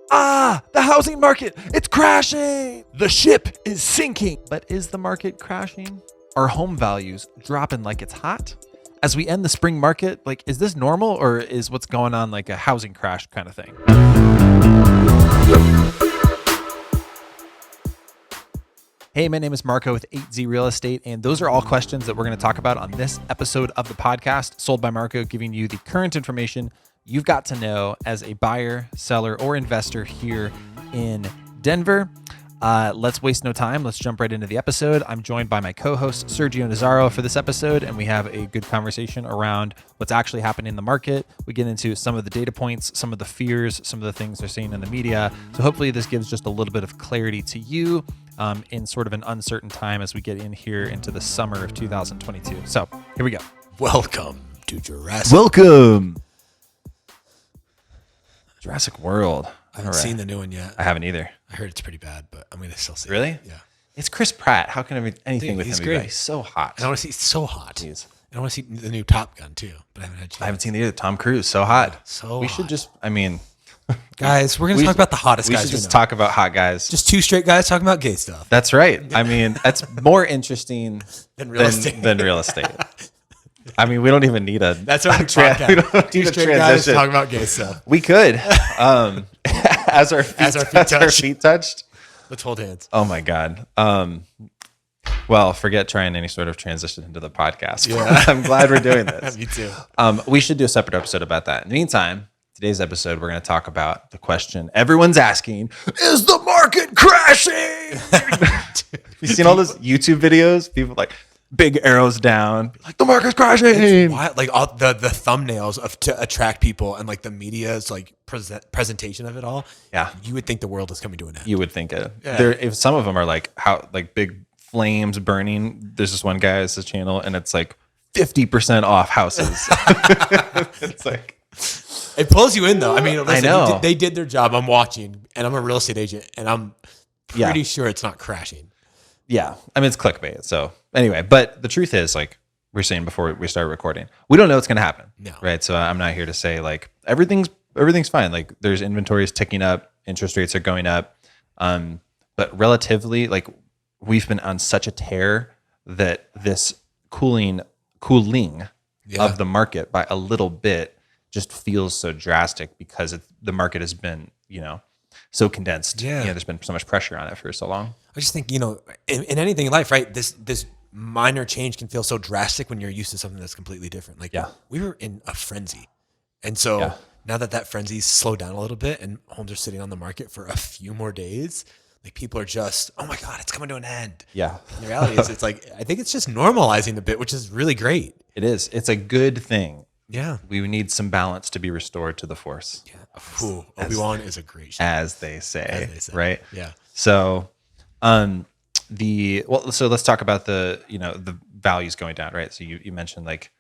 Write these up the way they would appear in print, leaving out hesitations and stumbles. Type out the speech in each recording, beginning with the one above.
The housing market, it's crashing. The ship is sinking. But is the market crashing? Are home values dropping like it's hot? As we end the spring market, like, is this normal or is what's going on like a housing crash kind of thing? Hey, my name is Marco with 8Z Real Estate, and those are all questions that we're going to talk about on this episode of the podcast, Sold by Marco, giving you the current information you've got to know as a buyer, seller, or investor here in Denver. Let's waste no time. Let's jump right into the episode. I'm joined by my co-host, Sergio Nazzaro, for this episode, and we have a good conversation around what's actually happening in the market. We get into some of the data points, some of the fears, some of the things they're seeing in the media. So hopefully this gives just a little bit of clarity to you in sort of an uncertain time as we get in here into the summer of 2022. So here we go. Welcome to Jurassic. Welcome. Jurassic World. I haven't seen the new one yet. I haven't either. I heard it's pretty bad, but I'm going to still see Really? it. Yeah. It's Chris Pratt. How can anything with he's him be great. bad? He's so hot. And I want to see, it's so hot. Jeez. And I want to see the new Top Gun too, but I haven't had a chance. I haven't seen the other. Tom Cruise. So hot. So we hot. should just, I mean, Guys, we're going to talk about the hottest we guys should we just know. talk about hot guys. Just two straight guys talking about gay stuff. That's right. I mean, that's more interesting Than real estate. than real estate. I mean, we don't even need a. That's our a podcast. We don't Two need a straight guys transition. talking about gay stuff. We could, as our feet touched. Let's hold hands. Oh my God. Well, forget trying any sort of transition into the podcast. Yeah. I'm glad we're doing this. Me too. We should do a separate episode about that. In the meantime, today's episode, we're going to talk about the question everyone's asking: is the market crashing? You've seen all those YouTube videos? People like big arrows down, like the market's crashing. Why? Like all the thumbnails to attract people and like the media's like presentation of it all. Yeah. You would think the world is coming to an end. You would think it. Yeah. There, if some of them are like big flames burning. There's this one guy has his channel, and it's like 50% off houses. It's like it pulls you in though. I mean, listen, know. they did their job. I'm watching, and I'm a real estate agent, and I'm pretty Yeah. sure it's not crashing. yeah. I mean, it's clickbait. So anyway, but the truth is, like we're saying before we started recording, we don't know what's going to happen. No. Right. So I'm not here to say like everything's fine. Like there's inventories ticking up, interest rates are going up, but relatively, like we've been on such a tear that this cooling of the market by a little bit just feels so drastic because the market has been, so condensed. Yeah. There's been so much pressure on it for so long. I just think, in anything in life, right? This minor change can feel so drastic when you're used to something that's completely different. Like we were in a frenzy. And so now that frenzy's slowed down a little bit and homes are sitting on the market for a few more days, like people are just, oh my God, it's coming to an end. Yeah. And the reality is it's like, I think it's just normalizing a bit, which is really great. It is. It's a good thing. Yeah. We need some balance to be restored to the force. Yeah. Ooh, Obi-Wan is a great show. As they say, right? Yeah. So, so let's talk about the values going down, right? So you mentioned like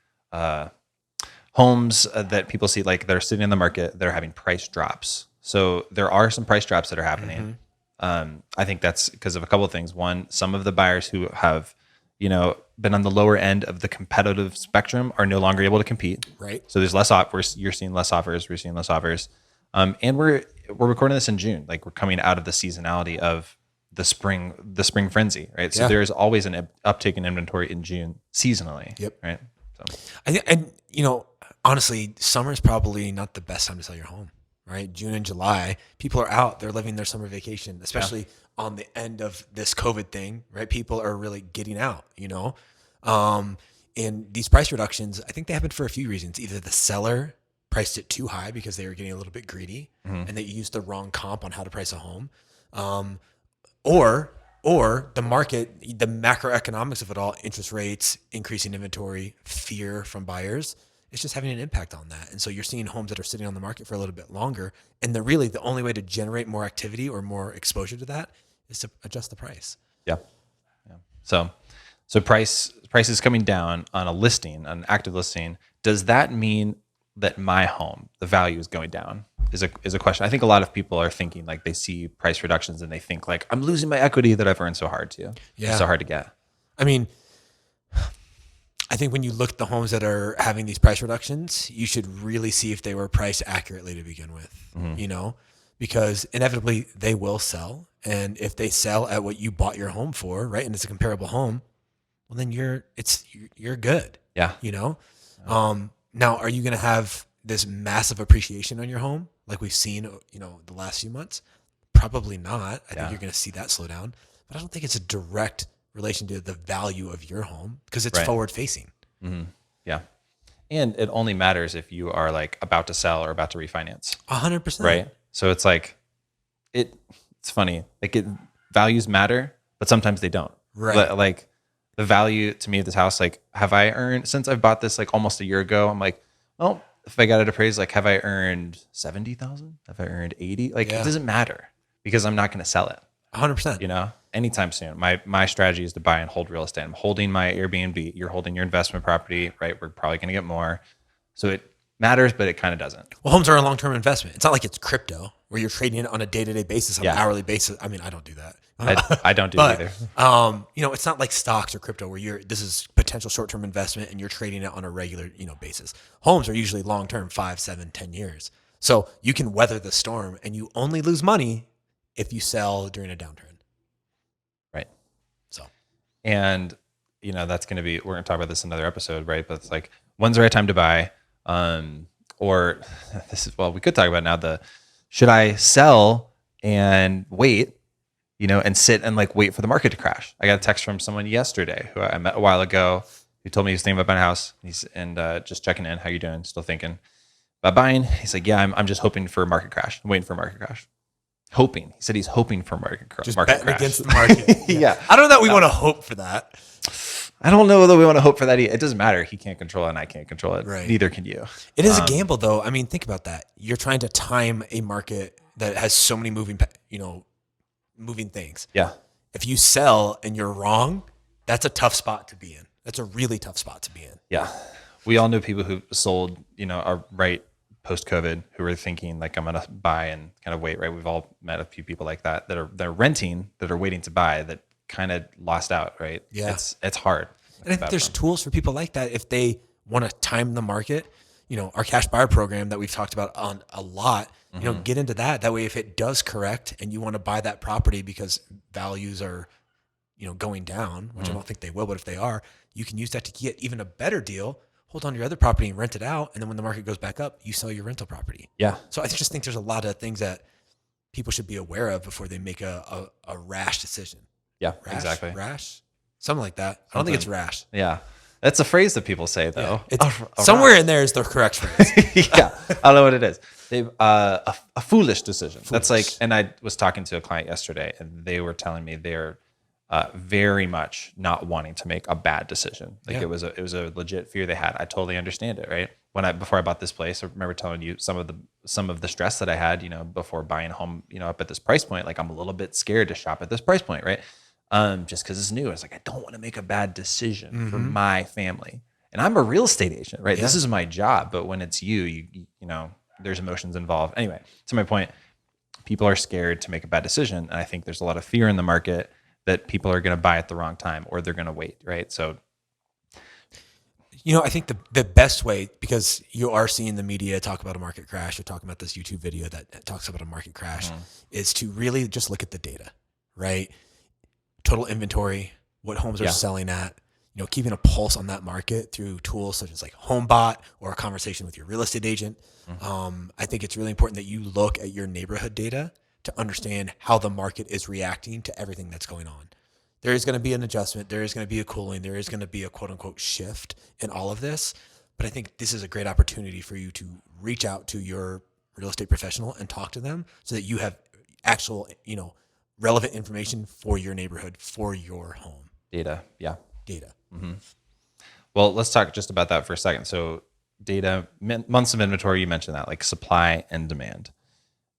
homes that people see like that are sitting in the market that are having price drops. So there are some price drops that are happening. I think that's because of a couple of things. One, some of the buyers who have, been on the lower end of the competitive spectrum are no longer able to compete. Right. So there's less offers. You're seeing less offers. We're seeing less offers. And we're recording this in June. Like we're coming out of the seasonality of the spring frenzy, right? So there's always an uptick in inventory in June seasonally. Yep. Right. So I think, and honestly, summer is probably not the best time to sell your home, right? June and July, people are out, they're living their summer vacation, especially on the end of this COVID thing, right? People are really getting out, and these price reductions, I think they happened for a few reasons. Either the seller priced it too high because they were getting a little bit greedy and they used the wrong comp on how to price a home. Or the market, the macroeconomics of it all, interest rates, increasing inventory, fear from buyers, it's just having an impact on that. And so you're seeing homes that are sitting on the market for a little bit longer. And the only way to generate more activity or more exposure to that is to adjust the price. yeah. So price is coming down on a listing, an active listing. Does that mean that my home, the value is going down? Is a question. I think a lot of people are thinking like they see price reductions and they think like I'm losing my equity that I've earned so hard to. Yeah. It's so hard to get. I mean, I think when you look at the homes that are having these price reductions, you should really see if they were priced accurately to begin with, because inevitably they will sell. And if they sell at what you bought your home for, right, and it's a comparable home, well, then you're good. Yeah. You know? Now, are you going to have this massive appreciation on your home like we've seen, the last few months? Probably not. I think you're going to see that slow down, but I don't think it's a direct relation to the value of your home because it's forward facing. Mm-hmm. Yeah. And it only matters if you are like about to sell or about to refinance. 100%. Right. So it's like, it's funny. Like values matter, but sometimes they don't. Right. Like the value to me of this house, like have I earned, since I've bought this like almost a year ago, I'm like, well, if I got it appraised, like have I earned 70,000? Have I earned 80? Like it doesn't matter because I'm not going to sell it. 100%. Anytime soon. My strategy is to buy and hold real estate. I'm holding my Airbnb. You're holding your investment property, right? We're probably going to get more. So it matters, but it kind of doesn't. Well, homes are a long-term investment. It's not like it's crypto where you're trading it on a day-to-day basis, on an hourly basis. I mean, I don't do that. I don't do it either. It's not like stocks or crypto where this is potential short-term investment and you're trading it on a regular, basis. Homes are usually long-term, 5, 7, 10 years. So you can weather the storm and you only lose money if you sell during a downturn. Right. So, and that's going to be, we're going to talk about this in another episode, right? But it's like, when's the right time to buy? Or we could talk about now should I sell and wait, and sit and like wait for the market to crash? I got a text from someone yesterday who I met a while ago who told me he was thinking about buying a house. And just checking in. How you doing? Still thinking about buying? He's like, yeah, I'm just hoping for a market crash. I'm waiting for a market crash. Hoping. He said he's hoping for a market crash. Just betting against the market. Yeah. I don't know that we want to hope for that. I don't know whether we want to hope for that. It doesn't matter. He can't control it and I can't control it. Right. Neither can you. It is a gamble though. I mean, think about that. You're trying to time a market that has so many moving things. Yeah. If you sell and you're wrong, that's a tough spot to be in. That's a really tough spot to be in. Yeah. We all know people who sold, are right post-COVID who were thinking like, I'm going to buy and kind of wait, right? We've all met a few people like that are renting, that are waiting to buy, that kind of lost out, right? Yeah. It's hard. And I think there's tools for people like that if they want to time the market. Our cash buyer program that we've talked about on a lot, get into that. That way, if it does correct and you want to buy that property because values are, going down, which I don't think they will, but if they are, you can use that to get even a better deal. Hold on to your other property and rent it out. And then when the market goes back up, you sell your rental property. Yeah. So I just think there's a lot of things that people should be aware of before they make a rash decision. Yeah, exactly. Rash? Something like that. I don't think it's rash. Yeah. That's a phrase that people say though. Yeah. It's somewhere in there is the correct phrase. Yeah. I don't know what it is. A foolish decision. That's like, and I was talking to a client yesterday and they were telling me they're very much not wanting to make a bad decision. Like it was a legit fear they had. I totally understand it, right? Before I bought this place, I remember telling you some of the stress that I had, before buying a home, up at this price point. Like I'm a little bit scared to shop at this price point, right? Just because it's new. It's like I don't want to make a bad decision for my family. And I'm a real estate agent, right? Yeah. This is my job. But when it's you there's emotions involved. Anyway, to my point, people are scared to make a bad decision. And I think there's a lot of fear in the market that people are going to buy at the wrong time or they're going to wait, right? So, I think the best way, because you are seeing the media talk about a market crash, you're talking about this YouTube video that talks about a market crash, is to really just look at the data, right? Total inventory, what homes are selling at, keeping a pulse on that market through tools such as like HomeBot or a conversation with your real estate agent. I think it's really important that you look at your neighborhood data to understand how the market is reacting to everything that's going on. There is going to be an adjustment. There is going to be a cooling. There is going to be a quote unquote shift in all of this. But I think this is a great opportunity for you to reach out to your real estate professional and talk to them so that you have actual, relevant information for your neighborhood, for your home. Data. Yeah. Data. Mm-hmm. Well, let's talk just about that for a second. So data, months of inventory, you mentioned that, like supply and demand.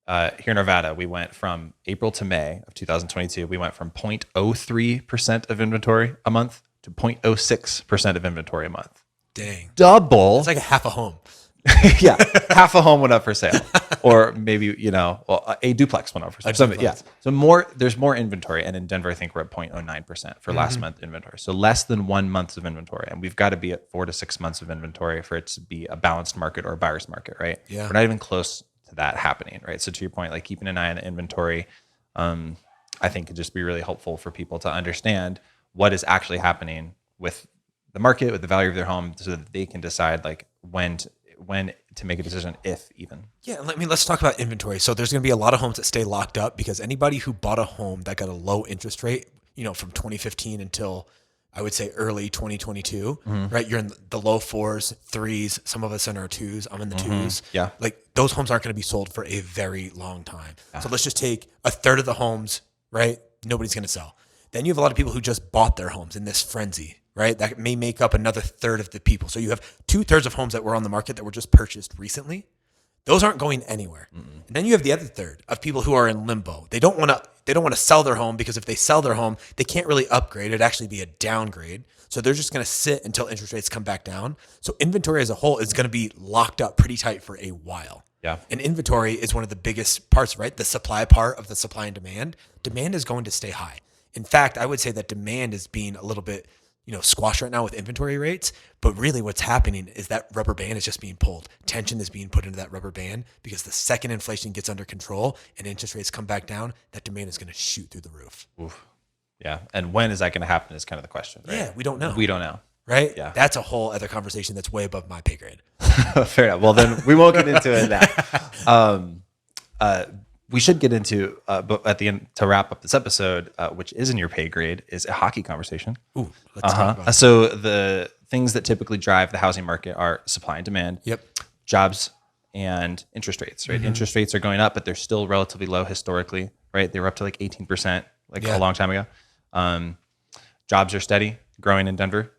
Here in Nevada, we went from April to May of 2022, we went from 0.03% of inventory a month to 0.06% of inventory a month. Dang. Double. It's like a half a home. Yeah. Half a home went up for sale. Or maybe, a duplex went up for sale. Yeah. So there's more inventory. And in Denver, I think we're at 0.09% for last month inventory. So less than 1 month of inventory. And we've got to be at 4 to 6 months of inventory for it to be a balanced market or a buyer's market, right? Yeah. We're not even close to that happening, right? So to your point, like keeping an eye on the inventory, I think could just be really helpful for people to understand what is actually happening with the market, with the value of their home, so that they can decide like when to make a decision, if even. Yeah, let's talk about inventory. So there's going to be a lot of homes that stay locked up because anybody who bought a home that got a low interest rate, from 2015 until I would say early 2022, right? You're in the low 4s, 3s. Some of us in our 2s. I'm in the 2s. Yeah. Like those homes aren't going to be sold for a very long time. So let's just take a third of the homes, right? Nobody's going to sell. Then you have a lot of people who just bought their homes in this frenzy, right? That may make up another third of the people. So you have 2/3 of homes that were on the market that were just purchased recently. Those aren't going anywhere. And then you have the other third of people who are in limbo. They don't want to sell their home because if they sell their home, they can't really upgrade. It'd actually be a downgrade. So they're just going to sit until interest rates come back down. So inventory as a whole is going to be locked up pretty tight for a while. Yeah. And inventory is one of the biggest parts, right? The supply part of the supply and demand. Demand is going to stay high. In fact, I would say that demand is being a little bit squashed right now with inventory rates, but really what's happening is that rubber band is just being pulled. Tension is being put into that rubber band because the second inflation gets under control and interest rates come back down, that demand is going to shoot through the roof. Oof. Yeah. And when is that going to happen is kind of the question, right? Yeah, we don't know. We don't know. Right? Yeah. That's a whole other conversation that's way above my pay grade. Fair enough. Well, then we won't get into it now. We should get into, but at the end, to wrap up this episode, which is in your pay grade, is a hockey conversation. Ooh, let's talk about it. So the things that typically drive the housing market are supply and demand, Yep. jobs, and interest rates, right? Interest rates are going up, but they're still relatively low historically, right? They were up to like 18%, a long time ago. Jobs are steady, growing in Denver.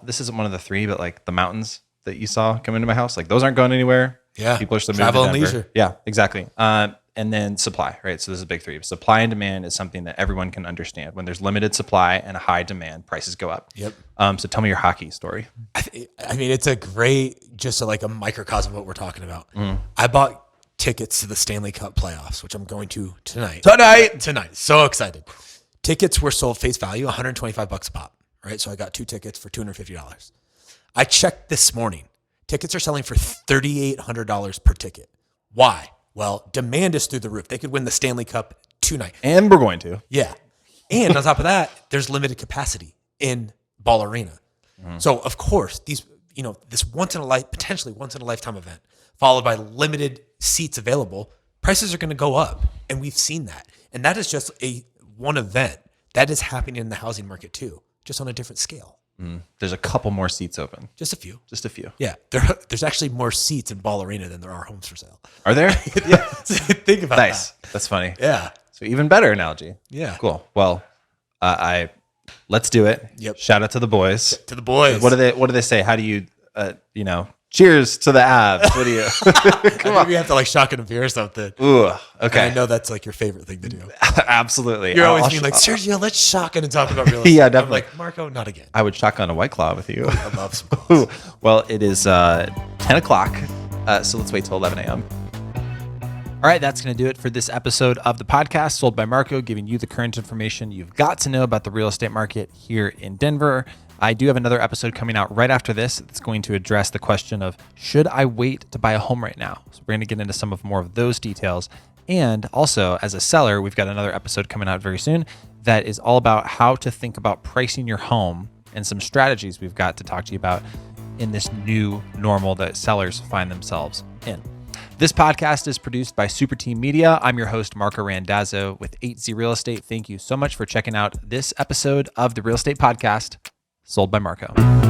This isn't one of the three, but like the mountains that you saw come into my house, like those aren't going anywhere. Yeah. People are still Travel moving to and Denver. leisure. Yeah, exactly. And then supply, right? So this is a big three. Supply and demand is something that everyone can understand. When there's limited supply and a high demand, prices go up. Yep. So tell me your hockey story. I mean, it's a great, just like a microcosm of what we're talking about. I bought tickets to the Stanley Cup playoffs, which I'm going to tonight. Tonight. So excited. Tickets were sold face value, $125 a pop, right? So I got 2 tickets for $250. I checked this morning. Tickets are selling for $3,800 per ticket. Why? Well, demand is through the roof. They could win the Stanley Cup tonight. And we're going to. Yeah. And on top of that, there's limited capacity in Ball Arena. So of course, these, this potentially once in a lifetime event, followed by limited seats available, prices are going to go up. And we've seen that. And that is just one event that is happening in the housing market too, just on a different scale. There's a couple more seats open. Just a few. Yeah. There's actually more seats in Ball Arena than there are homes for sale. Are there? Yeah. Think about Nice. that. That's funny. Yeah. So even better analogy. Yeah. Cool. Well, let's do it. Yep. Shout out to the boys. To the boys. What do they say? How do you, cheers to the Avs. What do you? Come on. We have to like shotgun a beer or something. Ooh. Okay. And I know that's like your favorite thing to do. Absolutely. You're always being like, Sergio, let's shotgun and talk about real estate. Yeah, definitely. I'm like, Marco, not again. I would shotgun a White Claw with you. I love some calls. Well, it is 10 o'clock, so let's wait till 11 a.m. All right, that's going to do it for this episode of the podcast, Sold by Marco, giving you the current information you've got to know about the real estate market here in Denver. I do have another episode coming out right after this that's going to address the question of, should I wait to buy a home right now? So we're going to get into some of more of those details. And also, as a seller, we've got another episode coming out very soon that is all about how to think about pricing your home and some strategies we've got to talk to you about in this new normal that sellers find themselves in. This podcast is produced by Super Team Media. I'm your host, Marco Randazzo with 8Z Real Estate. Thank you so much for checking out this episode of the Real Estate Podcast, Sold by Marco.